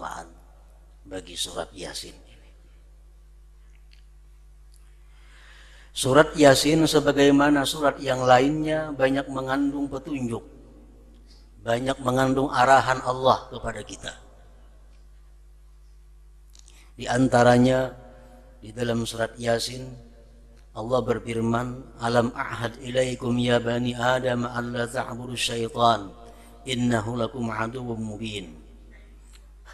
keutamaan bagi surat Yasin ini. Surat Yasin sebagaimana surat yang lainnya banyak mengandung petunjuk, banyak mengandung arahan Allah kepada kita. Di antaranya di dalam surat Yasin Allah berfirman, "Alam a'had ilaikum ya bani Adam an la ta'budu syaitan innahu lakum aduwwum mubin."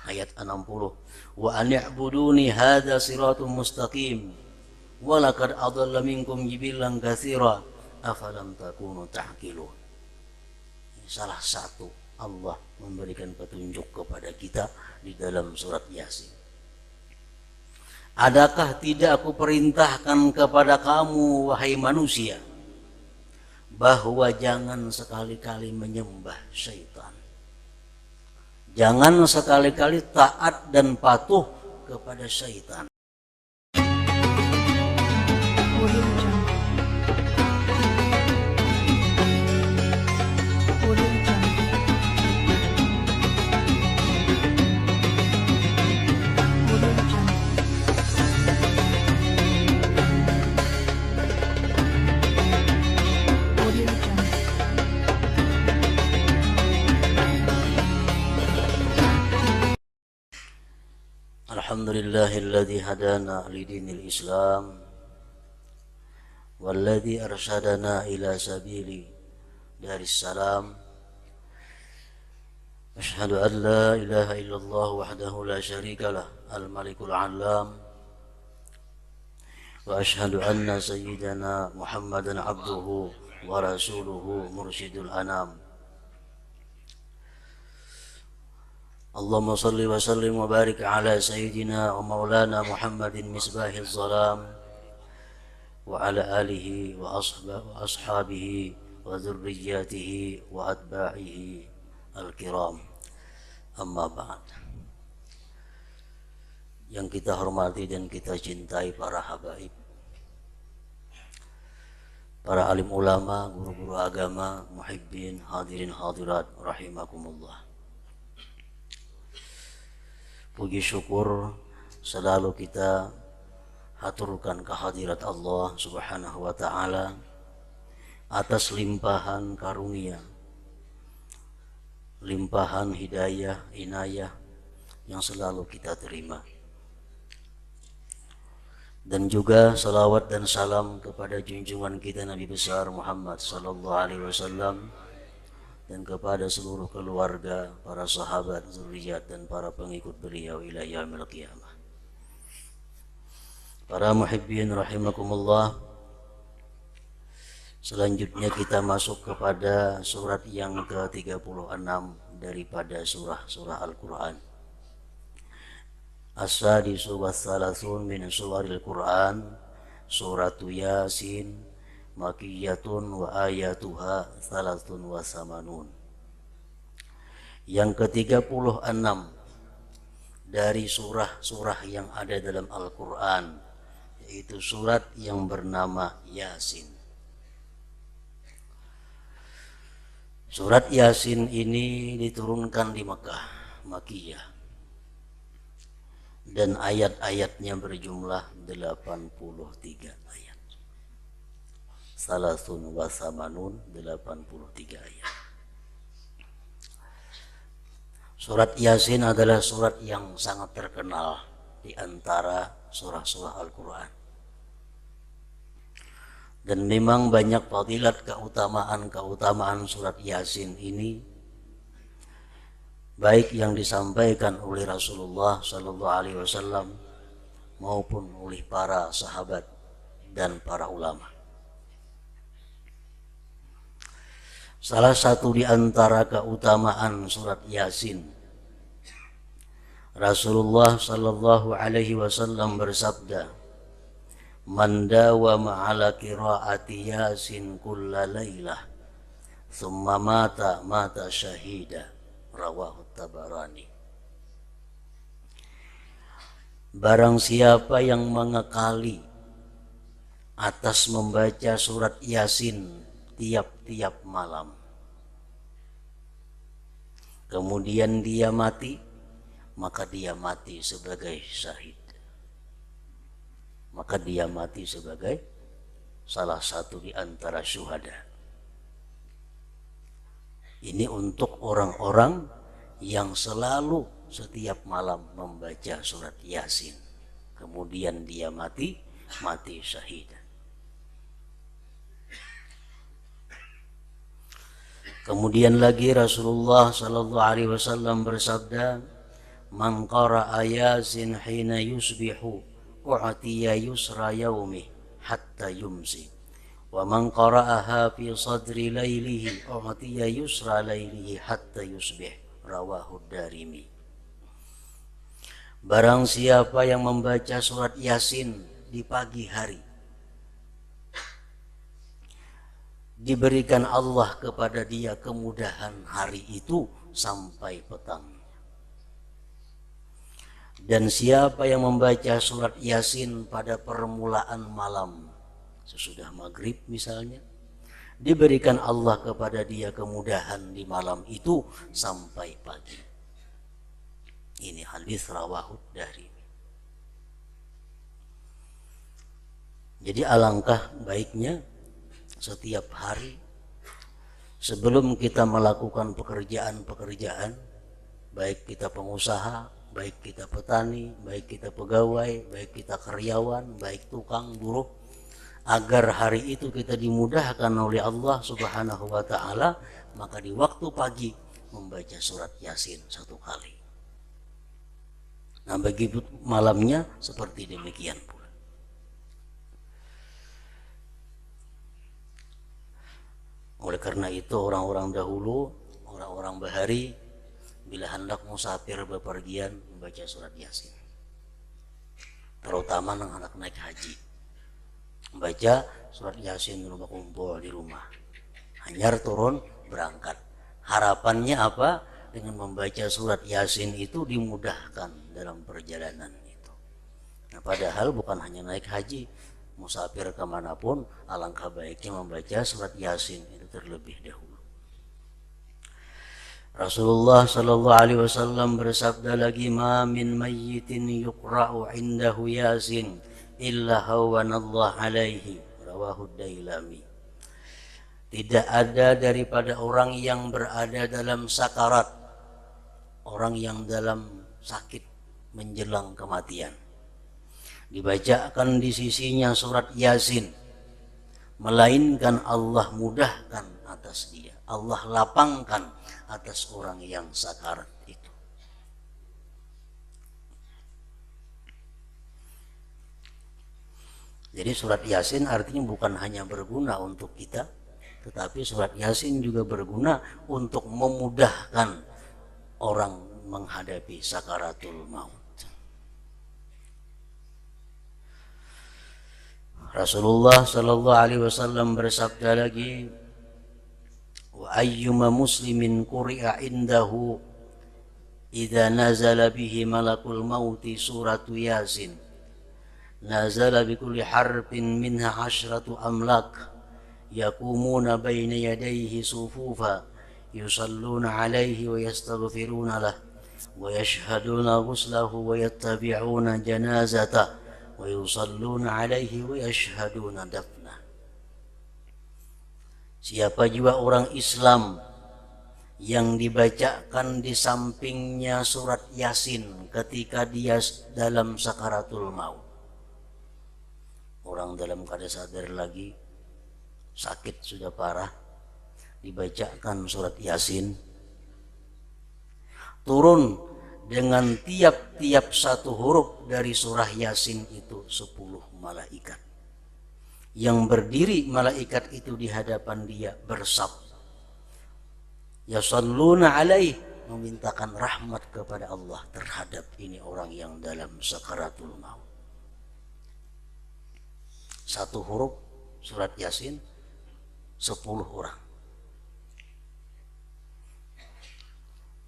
Ayat 60. "Wa an i'buduni hadza siratun mustaqim wa laqad adalla minkum jibilan katsira afalam takunu ta'qilun." Salah satu Allah memberikan petunjuk kepada kita di dalam surat Yasin. Adakah tidak aku perintahkan kepada kamu wahai manusia bahwa jangan sekali-kali menyembah syaitan, jangan sekali-kali taat dan patuh kepada syaitan. Alhamdulillahilladzi hadana lidinil Islam walladzi arsyadana ila sabili daris salam. Asyhadu an la ilaha illallah wahdahu la syarikalah al-malikul alam wa asyhadu anna sayyidana Muhammadan abduhu wa rasuluhu mursyidul anam. Allahumma salli wa sallim wa barik ala sayyidina wa maulana Muhammadin misbahil zalam wa ala alihi wa ashabihi wa dzurriyyatihi wa atba'ihi al-kiram. Amma ba'd. Yang kita hormati dan kita cintai para habaib, para alim ulama, guru-guru agama, muhibbin, hadirin hadirat rahimakumullah. Puji syukur selalu kita haturkan kehadirat Allah Subhanahu wa ta'ala atas limpahan karunia, limpahan hidayah, inayah yang selalu kita terima. Dan juga salawat dan salam kepada junjungan kita Nabi besar Muhammad sallallahu alaihi wasallam dan kepada seluruh keluarga, para sahabat, zuriat dan para pengikut beliau ila yaumil qiyamah. Para muhibbin rahimakumullah, selanjutnya kita masuk kepada surat yang ke-36 daripada surah-surah Al-Quran. As-sadisu was-salasun min suwaril Quran, suratu Yasin, Makiyatun wa ayatuha salatun wa samanun. Yang ke-36 dari surah-surah yang ada dalam Al-Quran, yaitu surat yang bernama Yasin. Surat Yasin ini diturunkan di Mekah, Makiyah, dan ayat-ayatnya berjumlah 83 ayat. Salasun wa samanun, 83 ayat. Surat Yasin adalah surat yang sangat terkenal di antara surah-surah Al-Quran. Dan memang banyak fadilat, keutamaan surat Yasin ini, baik yang disampaikan oleh Rasulullah sallallahu alaihi wasallam maupun oleh para sahabat dan para ulama. Salah satu di antara keutamaan surat Yasin, Rasulullah sallallahu alaihi wasallam bersabda, "Man dawama ala qiraati Yasin kulla lailah, thumma mata syahida." Rawahu Tabarani. Barang siapa yang mengekali atas membaca surat Yasin tiap-tiap malam, kemudian dia mati, maka dia mati sebagai syahid. Maka dia mati sebagai salah satu di antara syuhada. Ini untuk orang-orang yang selalu setiap malam membaca surat Yasin. Kemudian dia mati syahid. Kemudian lagi Rasulullah sallallahu alaihi wasallam bersabda, "Man qara'a Yasin hina yusbihu u'tiya yusra yaumih hatta yumsi. Wa man qara'aha fi sadri lailihi u'tiya yusra lailihi hatta yusbih." Rawahu Darimi. Barang siapa yang membaca surat Yasin di pagi hari, diberikan Allah kepada dia kemudahan hari itu sampai petang. Dan siapa yang membaca surat Yasin pada permulaan malam, sesudah maghrib misalnya, diberikan Allah kepada dia kemudahan di malam itu sampai pagi. Ini hadis rawahu Darimi. Jadi alangkah baiknya setiap hari sebelum kita melakukan pekerjaan-pekerjaan, baik kita pengusaha, baik kita petani, baik kita pegawai, baik kita karyawan, baik tukang, buruh, agar hari itu kita dimudahkan oleh Allah Subhanahu wa ta'ala, maka di waktu pagi membaca surat Yasin 1 kali. Nah, begitu malamnya seperti demikian pula. Oleh karena itu orang-orang dahulu, orang-orang bahari, bila hendak musafir bepergian membaca surat Yasin. Terutama anak naik haji, membaca surat Yasin di rumah, kumpul di rumah, hanyar turun berangkat. Harapannya apa? Dengan membaca surat Yasin itu dimudahkan dalam perjalanan itu. Nah, padahal bukan hanya naik haji, musafir kemanapun alangkah baiknya membaca surat Yasin itu terlebih dahulu. Rasulullah sallallahu alaihi wasallam bersabda lagi, "Ma min mayyitin yuqra'u 'indahu Yasin illa hawanallahu alaihi." Rawahu Dailami. Tidak ada daripada orang yang berada dalam sakarat, orang yang dalam sakit menjelang kematian, dibacakan di sisinya surat Yasin, melainkan Allah mudahkan atas dia, Allah lapangkan atas orang yang sakarat itu. Jadi surat Yasin artinya bukan hanya berguna untuk kita, tetapi surat Yasin juga berguna untuk memudahkan orang menghadapi sakaratul maut. Rasulullah sallallahu alaihi wasallam bersabda lagi, "Wa ayyuma muslimin quri'a indahu idza nazala bihi malakul mauti suratu Yasin, nazala bi kulli harfin minha 'ashratu amlak yakumuna baina yadayhi sufufa yusalluna 'alaihi wa yastaghfiruna lahu wa yashhaduna ghuslahu wa yattabi'una janazatahu wa yusalluna 'alaihi wa yashhaduna dafna." Siapa juga orang Islam yang dibacakan di sampingnya surat Yasin ketika dia dalam sakaratul maut, orang dalam keadaan sadar lagi, sakit sudah parah, dibacakan surat Yasin, turun dengan tiap-tiap satu huruf dari surah Yasin itu 10 malaikat. Yang berdiri malaikat itu di hadapan dia bersab, yasalluna alaih, memintakan rahmat kepada Allah terhadap ini orang yang dalam sakaratul maut. Satu huruf surat Yasin 10 orang.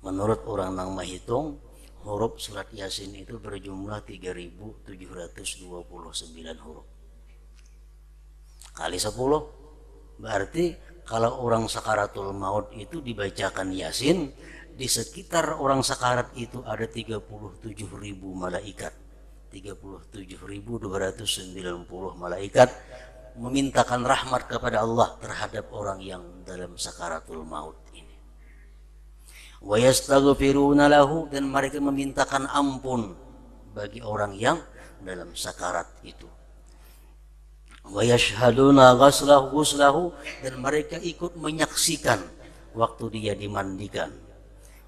Menurut orang yang menghitung, huruf surat Yasin itu berjumlah 3.729 huruf. Kali 10, berarti kalau orang sakaratul maut itu dibacakan Yasin, di sekitar orang sakarat itu ada 37.000 malaikat. 37.290 malaikat memintakan rahmat kepada Allah terhadap orang yang dalam sakaratul maut ini. Wa yastaghfiruna lahu, dan mereka memintakan ampun bagi orang yang dalam sakarat itu. Wa yashhaduna ghuslahu, dan mereka ikut menyaksikan waktu dia dimandikan.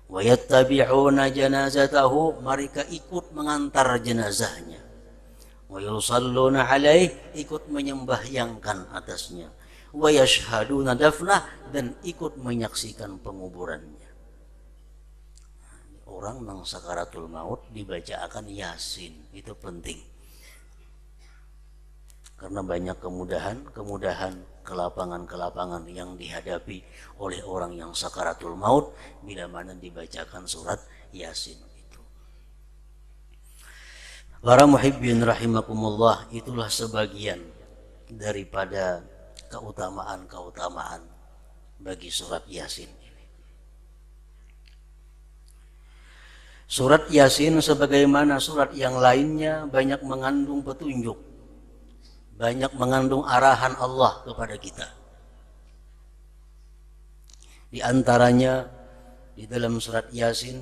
Wa yattabi'una janazatahu, mereka ikut mengantar jenazahnya. Wa yusalluna alaih, ikut menyembahyangkan atasnya. Wa yashhaduna dafnah, dan ikut menyaksikan penguburannya. Orang nang sakaratul maut dibacakan Yasin, itu penting. Karena banyak kemudahan, kelapangan yang dihadapi oleh orang yang sakaratul maut bila mana dibacakan surat Yasin itu. Para muhibbin rahimakumullah, itulah sebagian daripada keutamaan bagi surat Yasin ini. Surat Yasin sebagaimana surat yang lainnya banyak mengandung petunjuk, banyak mengandung arahan Allah kepada kita. Di antaranya di dalam surat Yasin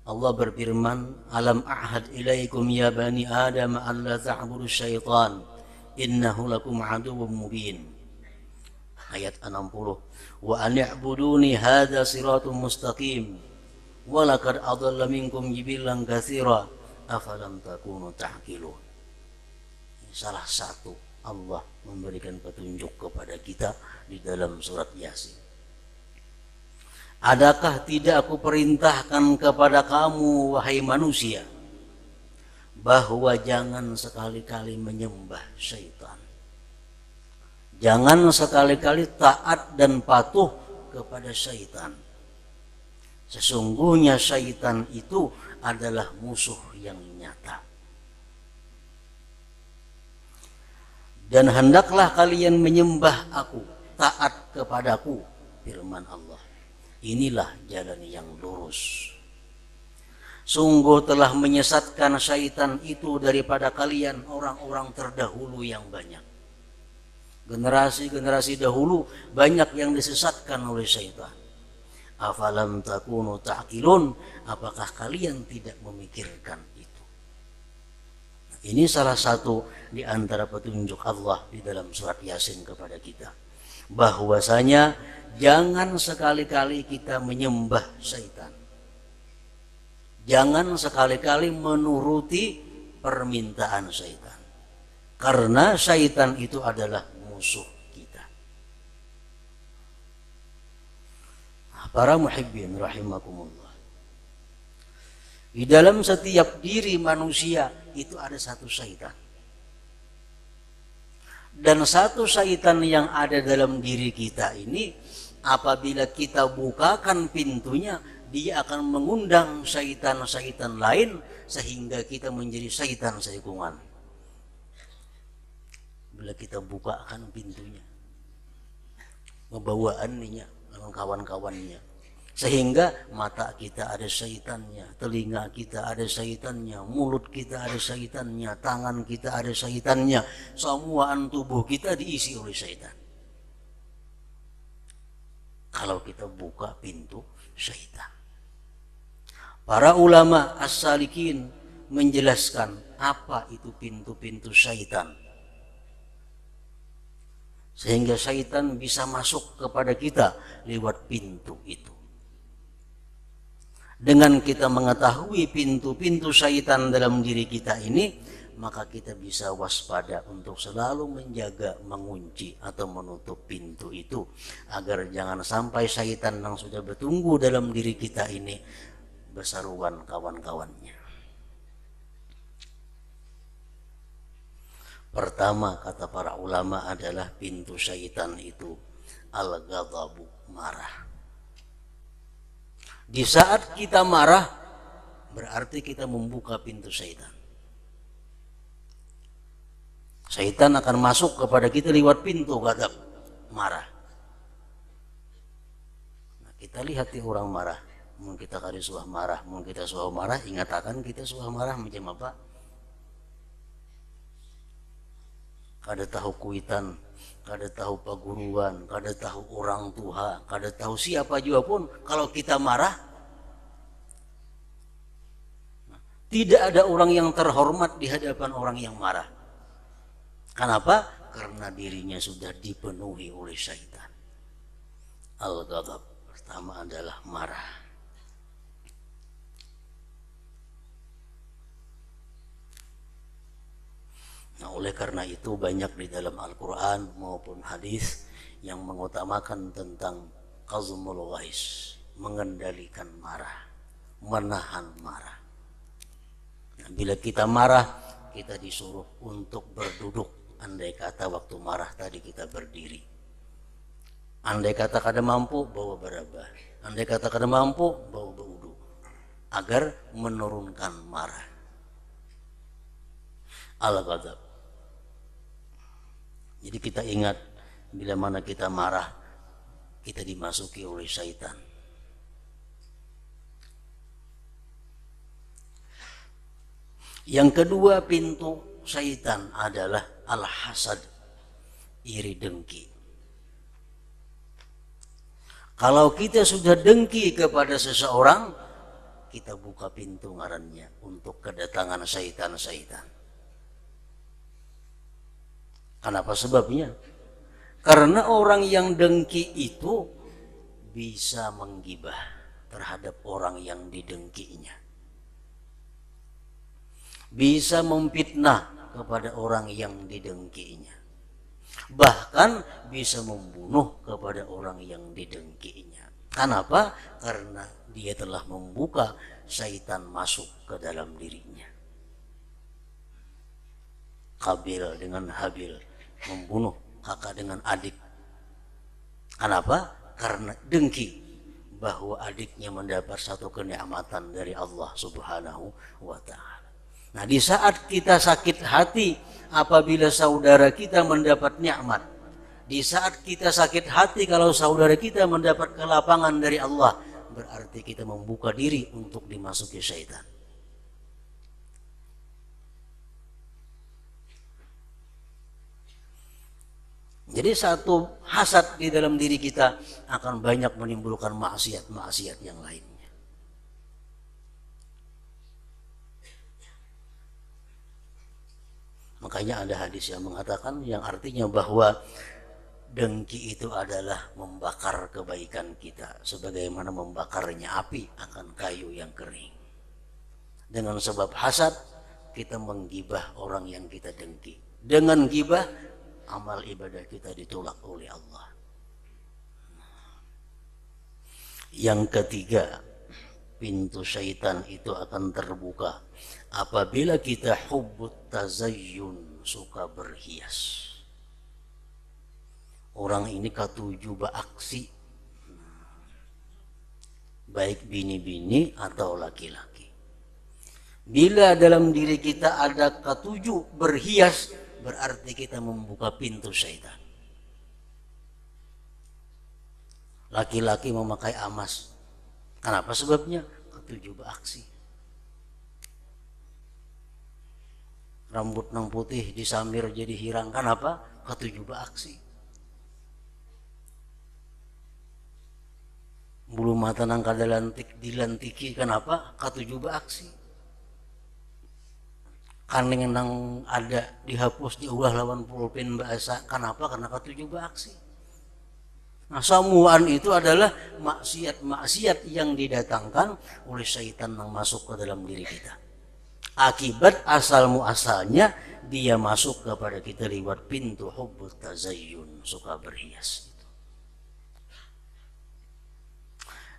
Allah berfirman, alam a'had ilaikum ya bani adam alla ta'budu syaitan innahu lakum aduwwum mubin. Ayat 60. Wa an i'buduni hadza siratun mustaqim wa laqad adalla minkum jibilan katsira afalam takunu ta'qilun. Salah satu Allah memberikan petunjuk kepada kita di dalam surat Yasin. Adakah tidak aku perintahkan kepada kamu wahai manusia bahwa jangan sekali-kali menyembah syaitan. Jangan sekali-kali taat dan patuh kepada syaitan. Sesungguhnya syaitan itu adalah musuh yang nyata. Dan hendaklah kalian menyembah aku, taat kepadaku, firman Allah. Inilah jalan yang lurus. Sungguh telah menyesatkan syaitan itu daripada kalian orang-orang terdahulu yang banyak. Generasi-generasi dahulu banyak yang disesatkan oleh syaitan. Afalam takunu ta'qilun, apakah kalian tidak memikirkan itu? Ini salah satu di antara petunjuk Allah di dalam surat Yasin kepada kita, bahwasanya jangan sekali-kali kita menyembah syaitan. Jangan sekali-kali menuruti permintaan syaitan. Karena syaitan itu adalah musuh kita. Para muhibbin rahimakumullah. Di dalam setiap diri manusia itu ada satu syaitan. Dan satu syaitan yang ada dalam diri kita ini, apabila kita bukakan pintunya, dia akan mengundang syaitan-syaitan lain sehingga kita menjadi syaitan seikungan. Bila kita bukakan pintunya, ngebawaannya dengan kawan-kawannya, sehingga mata kita ada syaitannya, telinga kita ada syaitannya, mulut kita ada syaitannya, tangan kita ada syaitannya, semua tubuh kita diisi oleh syaitan. Kalau kita buka pintu syaitan. Para ulama as-salikin menjelaskan apa itu pintu-pintu syaitan, sehingga syaitan bisa masuk kepada kita lewat pintu itu. Dengan kita mengetahui pintu-pintu syaitan dalam diri kita ini, maka kita bisa waspada untuk selalu menjaga, mengunci atau menutup pintu itu, agar jangan sampai syaitan yang sudah bertunggu dalam diri kita ini bersaruan kawan-kawannya. Pertama, kata para ulama, adalah pintu syaitan itu al-ghadabu, marah. Di saat kita marah, berarti kita membuka pintu syaitan. Syaitan akan masuk kepada kita lewat pintu ghadab, marah. Nah, kita lihat di orang marah, mun kita kali suah marah, mun kita suah marah ingat akan kita suah marah macam apa. Kada tahu kuitan, kada tahu paguruan, kada tahu orang tua, kada tahu siapa juga pun, kalau kita marah, tidak ada orang yang terhormat di hadapan orang yang marah. Kenapa? Karena dirinya sudah dipenuhi oleh syaitan. Al-ghadab pertama adalah marah. Nah, oleh karena itu banyak di dalam Al-Quran maupun hadis yang mengutamakan tentang qazmul ghais, mengendalikan marah, menahan marah. Nah, bila kita marah, kita disuruh untuk berduduk. Andai kata waktu marah tadi kita berdiri. Andai kata kada mampu, bawa berabah. Andai kata kada mampu, bawa berwudu. Agar menurunkan marah. Al-ghadab. Jadi kita ingat, bila mana kita marah, kita dimasuki oleh syaitan. Yang kedua pintu syaitan adalah al-hasad, iri dengki. Kalau kita sudah dengki kepada seseorang, kita buka pintu ngarannya untuk kedatangan syaitan-syaitan. Kenapa sebabnya? Karena orang yang dengki itu bisa menggibah terhadap orang yang didengkinya. Bisa memfitnah kepada orang yang didengkinya. Bahkan bisa membunuh kepada orang yang didengkinya. Kenapa? Karena dia telah membuka syaitan masuk ke dalam dirinya. Qabil dengan Habil membunuh kakak dengan adik. Kenapa? Karena dengki bahwa adiknya mendapat satu kenikmatan dari Allah Subhanahu wa ta'ala. Nah, di saat kita sakit hati apabila saudara kita mendapat nikmat, di saat kita sakit hati kalau saudara kita mendapat kelapangan dari Allah, berarti kita membuka diri untuk dimasuki syaitan. Jadi satu hasad di dalam diri kita akan banyak menimbulkan maksiat-maksiat yang lainnya. Makanya ada hadis yang mengatakan, yang artinya bahwa dengki itu adalah membakar kebaikan kita, sebagaimana membakarnya api akan kayu yang kering. Dengan sebab hasad kita menggibah orang yang kita dengki. Dengan gibah amal ibadah kita ditolak oleh Allah. Yang ketiga, pintu syaitan itu akan terbuka apabila kita hubbut tazayyun, suka berhias. Orang ini katuju beraksi, baik bini-bini atau laki-laki. Bila dalam diri kita ada katuju berhias, berarti kita membuka pintu syaitan. Laki-laki memakai amas. Kenapa sebabnya? Ketujuh beraksi. Rambut nang putih disamir jadi hirang. Kenapa? Ketujuh beraksi. Bulu mata nang kada lantik dilantiki. Kenapa? Ketujuh beraksi. Kaning nang ada dihapus diulah lawan pulpen bahasa. Kenapa? Karena ketujuh beraksi. Nah, samuan itu adalah maksiat-maksiat yang didatangkan oleh syaitan yang masuk ke dalam diri kita. Akibat asal muasalnya dia masuk kepada kita lewat pintu hubbut tazayyun, suka berhias.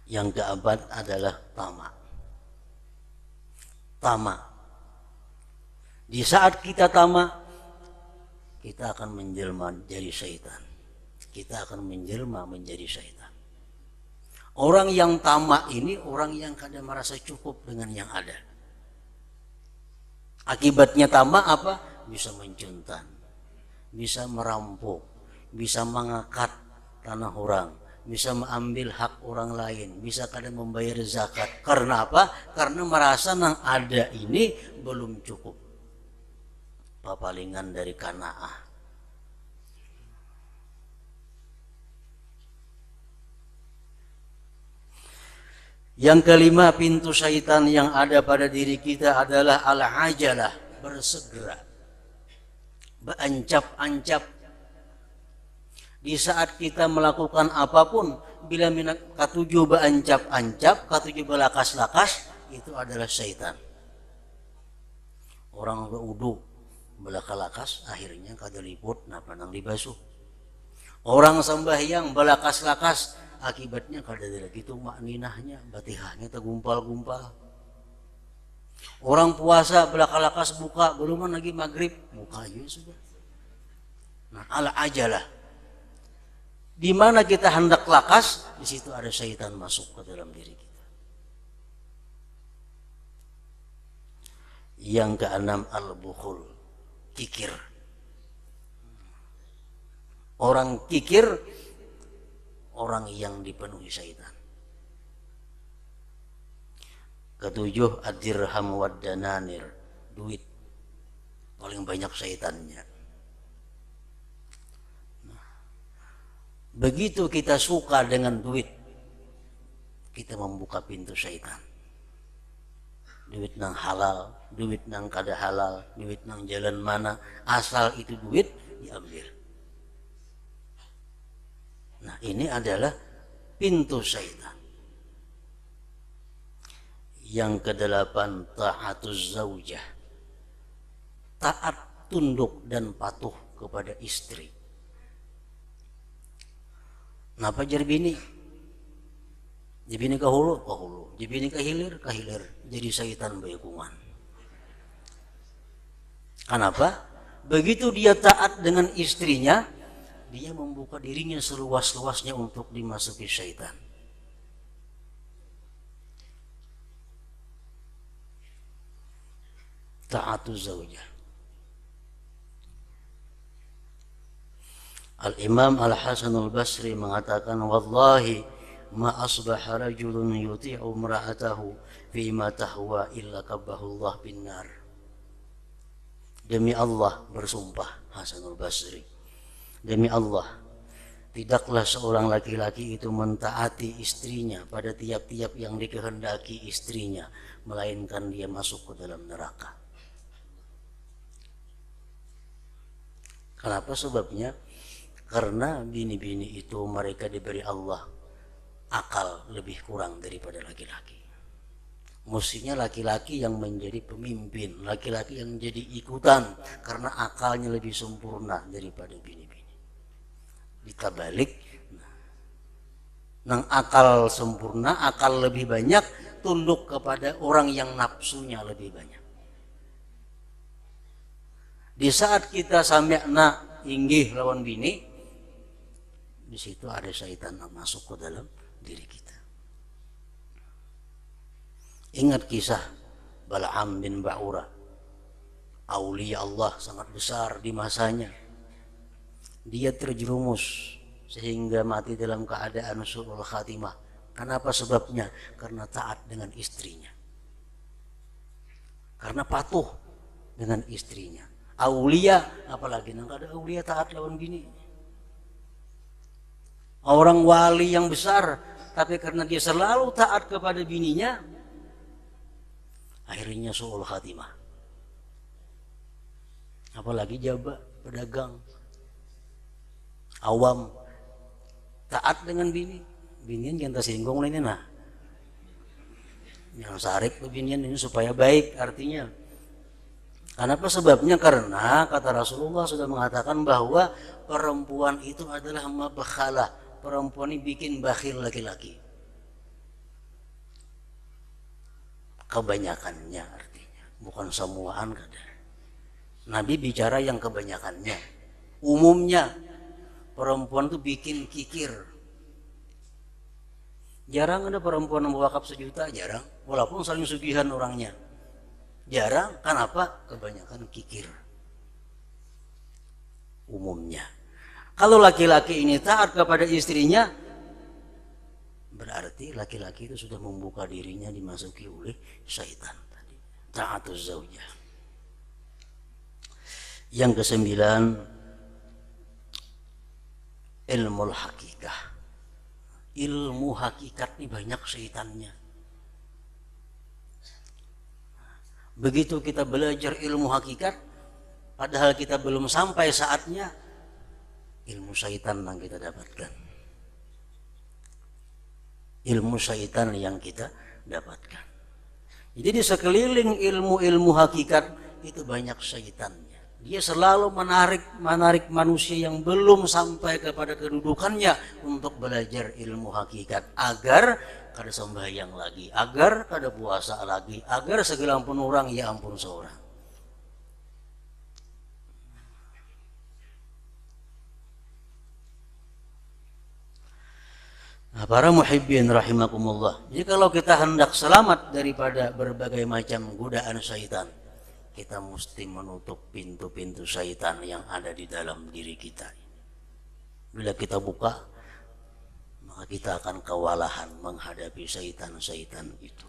Yang keempat adalah tamak. Tamak. Di saat kita tamak, kita akan menjelma jadi syaitan. Kita akan menjelma menjadi syaitan. Orang yang tamak ini orang yang kadang merasa cukup dengan yang ada. Akibatnya tamak apa? Bisa mencuntan, bisa merampok, bisa mengakat tanah orang, bisa mengambil hak orang lain, bisa kadang membayar zakat. Karena apa? Karena merasa nang ada ini belum cukup. Papalingan dari kanaah. Yang kelima, pintu syaitan yang ada pada diri kita adalah al-ajalah, bersegera, beancap-ancap. Di saat kita melakukan apapun, bila katuju beancap-ancap, katuju belakas-lakas, itu adalah syaitan. Orang berwudu belakas-lakas, akhirnya kada liput, napa nang dibasuh. Orang sembahyang belakas-lakas, akibatnya kada lagi itu makninahnya, batihahnya tergumpal-gumpal. Orang puasa belakas-lakas buka, belum lagi maghrib, mukanya sudah. Nah, al-ajalah. Di mana kita hendak lakas, di situ ada syaitan masuk ke dalam diri kita. Yang keenam, al-bukhul, kikir. Orang kikir, orang yang dipenuhi syaitan. Ketujuh, ad-dirham wad dananir, duit. Paling banyak syaitannya. Begitu kita suka dengan duit, kita membuka pintu syaitan. Duit nang halal, duit nang kada halal, duit nang jalan mana, asal itu duit diambil. Nah, ini adalah pintu syaitan. Yang kedelapan, ta'atuz zaujah, taat, tunduk dan patuh kepada istri. Napa jar bini? Jibini kahulu, kahulu. Jibini kahilir, kahilir. Jadi syaitan bayakungan. Kenapa? Begitu dia taat dengan istrinya, dia membuka dirinya seluas-luasnya untuk dimasuki syaitan. Ta'atu zaujah. Al-Imam Al-Hasan Al-Basri mengatakan, wallahi ma asbaha rajulun yuti'u imra'atahu fima tahwa illa kabbahullah bin nar. Demi Allah, bersumpah Hasan Al-Basri, demi Allah, tidaklah seorang laki-laki itu mentaati istrinya pada tiap-tiap yang dikehendaki istrinya, melainkan dia masuk ke dalam neraka. Kenapa sebabnya? Karena bini-bini itu mereka diberi Allah akal lebih kurang daripada laki-laki. Mestinya laki-laki yang menjadi pemimpin, laki-laki yang jadi ikutan, karena akalnya lebih sempurna daripada bini-bini. Dikabalik, nang akal sempurna, akal lebih banyak, tunduk kepada orang yang nafsunya lebih banyak. Di saat kita samyakna inggih lawan bini, di situ ada syaitan masuk ke dalam diri kita. Ingat kisah Bal'am bin Ba'ura, aulia Allah sangat besar di masanya. Dia terjerumus sehingga mati dalam keadaan su'ul khatimah. Kenapa sebabnya? Karena taat dengan istrinya, karena patuh dengan istrinya. Aulia, apalagi nang ada aulia taat lawan bini. Orang wali yang besar, tapi karena dia selalu taat kepada bininya, akhirnya su'ul khatimah. Apalagi jaba, pedagang, awam, taat dengan bini. Binian jangan tersinggung lah ini nah. Yang sarik ke binian ini supaya baik artinya. Kenapa sebabnya? Karena kata Rasulullah sudah mengatakan bahwa perempuan itu adalah mabakhalah. Perempuan ini bikin bakhil laki-laki. Kebanyakannya artinya, bukan semuaan kada. Nabi bicara yang kebanyakannya. Umumnya perempuan itu bikin kikir. Jarang ada perempuan yang wakaf 1 juta, jarang. Walaupun saling sugihan orangnya. Jarang, kenapa? Kebanyakan kikir. Umumnya. Kalau laki-laki ini taat kepada istrinya, Berarti laki-laki itu sudah membuka dirinya dimasuki oleh syaitan tadi. Ta'atuz zaujah. Yang kesembilan, ilmu hakikah. Ilmu hakikat ini banyak syaitannya. Begitu kita belajar ilmu hakikat, padahal kita belum sampai saatnya, ilmu syaitan yang kita dapatkan. Ilmu syaitan yang kita dapatkan. Jadi di sekeliling ilmu-ilmu hakikat itu banyak syaitannya. Dia selalu menarik manusia yang belum sampai kepada kedudukannya untuk belajar ilmu hakikat agar kada sembahyang lagi, agar kada puasa lagi, agar segalampun orang ya ampun seorang. Nah, para muhibbin rahimakumullah. Jadi kalau kita hendak selamat daripada berbagai macam godaan syaitan, kita mesti menutup pintu-pintu syaitan yang ada di dalam diri kita. Bila kita buka, maka kita akan kewalahan menghadapi syaitan-syaitan itu.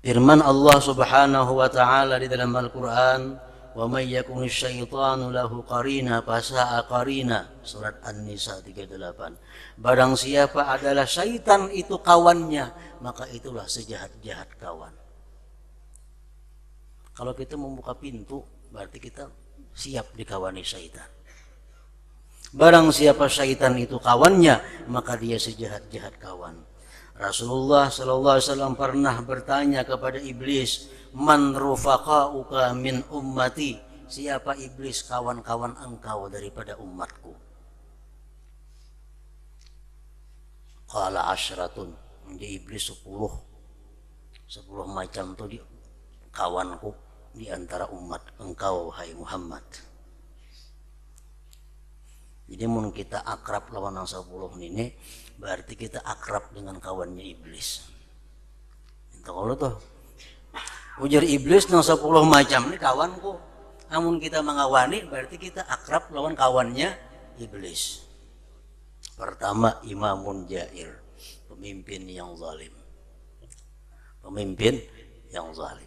Firman Allah Subhanahu wa taala di dalam Al-Qur'an, "Wa may yakuni syaitanu lahu qarina fasa'a qarina." Surat An-Nisa 38. Barang siapa adalah syaitan itu kawannya, maka itulah sejahat-jahat kawan. Kalau kita membuka pintu, berarti kita siap dikawani syaitan. Barang siapa syaitan itu kawannya, maka dia sejahat-jahat kawan. Rasulullah sallallahu alaihi wasallam pernah bertanya kepada iblis, "Man rufaqauka min ummati?" Siapa iblis kawan-kawan engkau daripada umatku? Qala asyratun. Jadi iblis 10 macam tuh di kawanku di antara umat engkau, hai Muhammad. Jadi mun kita akrab lawan yang 10 ini, berarti kita akrab dengan kawannya iblis. Itu kalau tuh ujar iblis yang 10 macam ini kawanku. Namun kita mengawani, berarti kita akrab lawan kawannya iblis. Pertama, imamun jair, pemimpin yang zalim. Pemimpin yang zalim.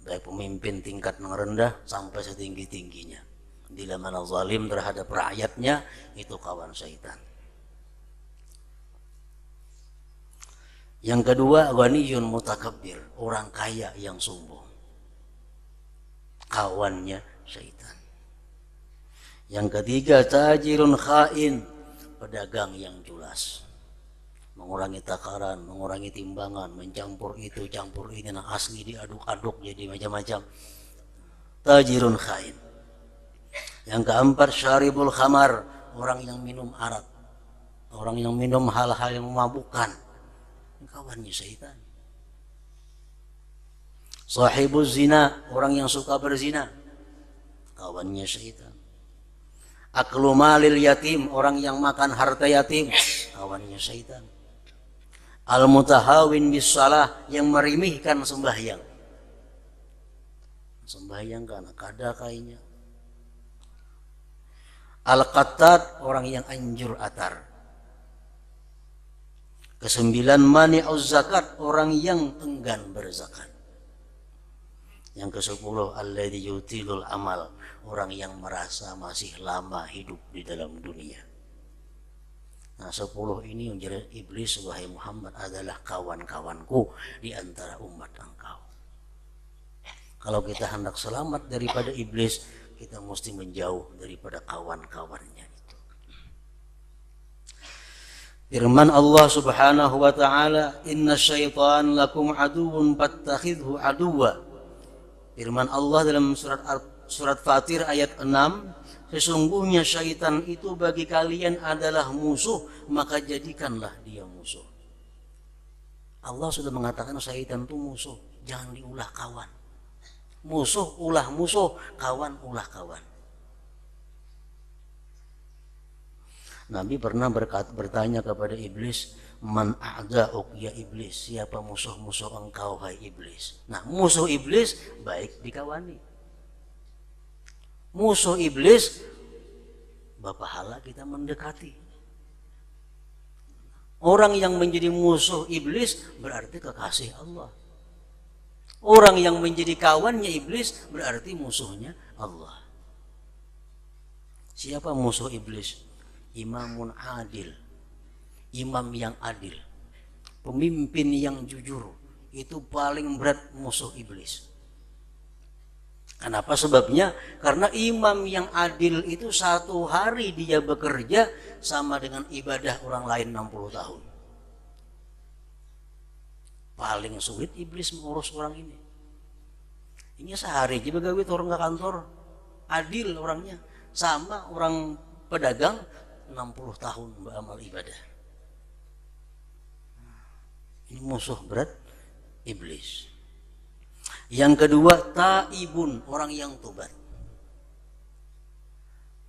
Baik pemimpin tingkat yang rendah sampai setinggi-tingginya. Bila mana zalim terhadap rakyatnya, itu kawan syaitan. Yang kedua, ghaniyun mutakabbir, orang kaya yang sombong. Kawannya syaitan. Yang ketiga, tajirun khain, pedagang yang julas. Mengurangi takaran, mengurangi timbangan, mencampur itu, campur ini, yang asli diaduk-aduk jadi macam-macam. Tajirun khain. Yang keempat, syaribul khamar, orang yang minum arak, orang yang minum hal-hal yang memabukkan, kawannya syaitan. Sahibuz zina, orang yang suka berzina, kawannya syaitan. Aklu malil yatim, orang yang makan harta yatim, kawannya syaitan. Al-mutahawin bis salah, yang merimihkan sembahyang. Sembahyang karena kada kayaknya. Al-qattat, orang yang anjur atar. Kesembilan, mani'uz zakat, orang yang enggan berzakat. Yang ke-10, alladzi yutilul amal, orang yang merasa masih lama hidup di dalam dunia. Nah, 10 ini menjadi iblis, wahai Muhammad, adalah kawan-kawanku di antara umat engkau. Kalau kita hendak selamat daripada iblis, kita mesti menjauh daripada kawan-kawannya itu. Firman Allah Subhanahu wa taala, "Inna syaitan lakum aduwwun fattakhidhu aduwwa." Firman Allah dalam surat Fatir ayat 6, sesungguhnya syaitan itu bagi kalian adalah musuh, maka jadikanlah dia musuh. Allah sudah mengatakan syaitan itu musuh, jangan diulah kawan. Musuh ulah musuh, kawan ulah kawan. Nabi pernah bertanya kepada iblis, "Man a'da'uk ya iblis?" Siapa musuh-musuh engkau, hai iblis? Nah, musuh iblis baik dikawani. Musuh iblis berpahala kita mendekati. Orang yang menjadi musuh iblis berarti kekasih Allah. Orang yang menjadi kawannya iblis berarti musuhnya Allah. Siapa musuh iblis? Imamun adil. Imam yang adil. Pemimpin yang jujur. Itu paling berat musuh iblis. Kenapa sebabnya? Karena imam yang adil itu satu hari dia bekerja sama dengan ibadah orang lain 60 tahun. Paling sulit iblis mengurus orang ini. Ini sehari aja begawe orang ke kantor. Adil orangnya. Sama orang pedagang 60 tahun beramal ibadah. Ini musuh berat iblis. Yang kedua, taibun, orang yang tobat.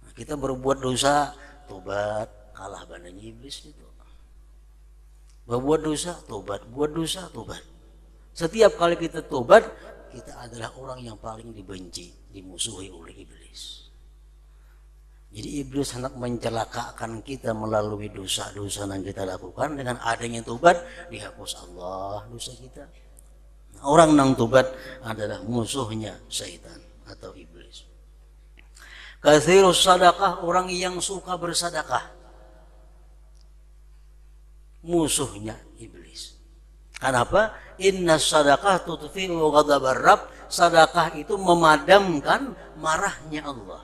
Nah, kita berbuat dosa, tobat, kalah badannya iblis itu. Berbuat dosa, tobat, buat dosa, tobat. Setiap kali kita tobat, kita adalah orang yang paling dibenci, dimusuhi oleh iblis. Jadi iblis hendak mencelakakan kita melalui dosa-dosa yang kita lakukan. Dengan adanya tobat, dihapus Allah dosa kita. Orang nang tobat adalah musuhnya syaitan atau iblis. Katsirus sadaqah, orang yang suka bersedekah, musuhnya iblis. Kenapa? Inna sadaqah tudfi'u ghadabar Rabb. Sedekah itu memadamkan marahnya Allah.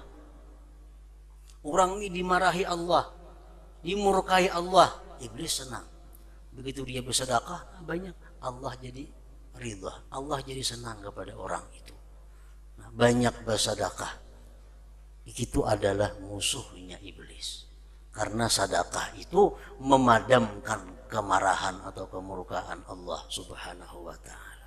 Orang ini dimarahi Allah, dimurkai Allah, iblis senang. Begitu dia bersedekah banyak, Allah jadi ridha, Allah jadi senang kepada orang itu. Nah, banyak bersedekah itu adalah musuhnya iblis. Karena sedekah itu memadamkan kemarahan atau kemurkaan Allah Subhanahu wa taala.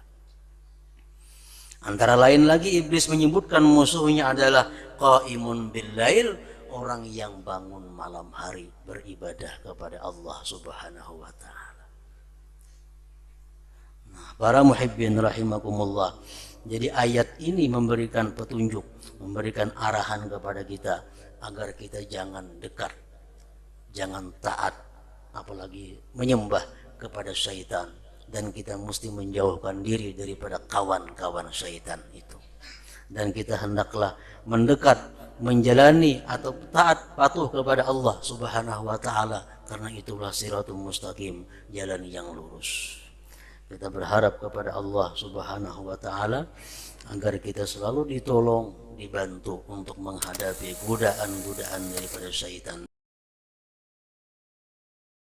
Antara lain lagi iblis menyebutkan musuhnya adalah qaimun bil lail, orang yang bangun malam hari beribadah kepada Allah Subhanahu wa taala. Nah, para muhibbin rahimakumullah. Jadi ayat ini memberikan petunjuk, memberikan arahan kepada kita agar kita jangan dekat, jangan taat, apalagi menyembah kepada syaitan, dan kita mesti menjauhkan diri daripada kawan-kawan syaitan itu. Dan kita hendaklah mendekat, menjalani atau taat patuh kepada Allah Subhanahu wa taala, karena itulah siratul mustaqim, jalan yang lurus. Kita berharap kepada Allah Subhanahu wa taala agar kita selalu ditolong, dibantu untuk menghadapi godaan-godaan daripada syaitan.